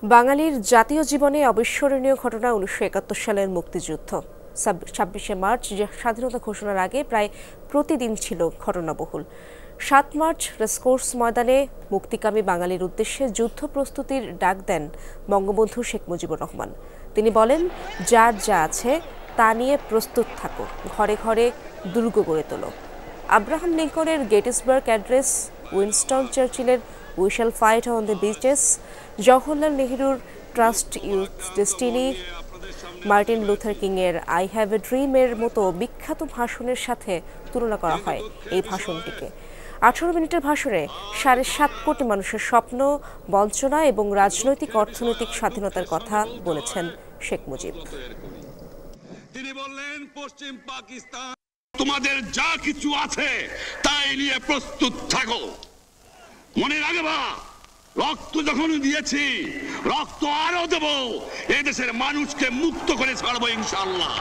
বাঙালির জাতীয় জীবনে অবিস্মরণীয় ঘটনা ১৯৭১ সালের মুক্তিযুদ্ধ। ২৬শে মার্চ স্বাধীনতা ঘোষণার আগে প্রায় প্রতিদিন ছিল ঘটনাবহুল। ৭ মার্চ রেসকোর্স ময়দানে মুক্তিকামী বাঙালির উদ্দেশ্যে যুদ্ধ প্রস্তুতির ডাক দেন বঙ্গবন্ধু শেখ মুজিবুর রহমান। তিনি বলেন, যার যা আছে তা নিয়ে প্রস্তুত থাকো, ঘরে ঘরে দুর্গ গড়ে তোলো। আব্রাহাম লিঙ্কনের গেটিসবার্গ অ্যাড্রেস, উইনস্টন চার্চিলের we shall fight on the beaches, Jawaharlal নেহরুর tryst with destiny, Martin Luther কিংয়ের আই হ্যাভ এ ড্রিমের মতো বিখ্যাত ভাষণের সাথে তুলনা করা হয় এই ভাষণটিকে। ১৮ মিনিটের ভাষণে ৭.৫ কোটি মানুষের স্বপ্ন, বঞ্চনা এবং রাজনৈতিক অর্থনৈতিক স্বাধীনতার কথা বলেছেন শেখ মুজিব। তিনি বললেন, পশ্চিম পাকিস্তান তোমাদের যা কিছু আছে তাই নিয়ে প্রস্তুত থাকো। মনে রাখবা, রক্ত যখন দিয়েছি, রক্ত আরো দেব, এদেশের মানুষকে মুক্ত করে ছাড়বো ইনশাআল্লাহ।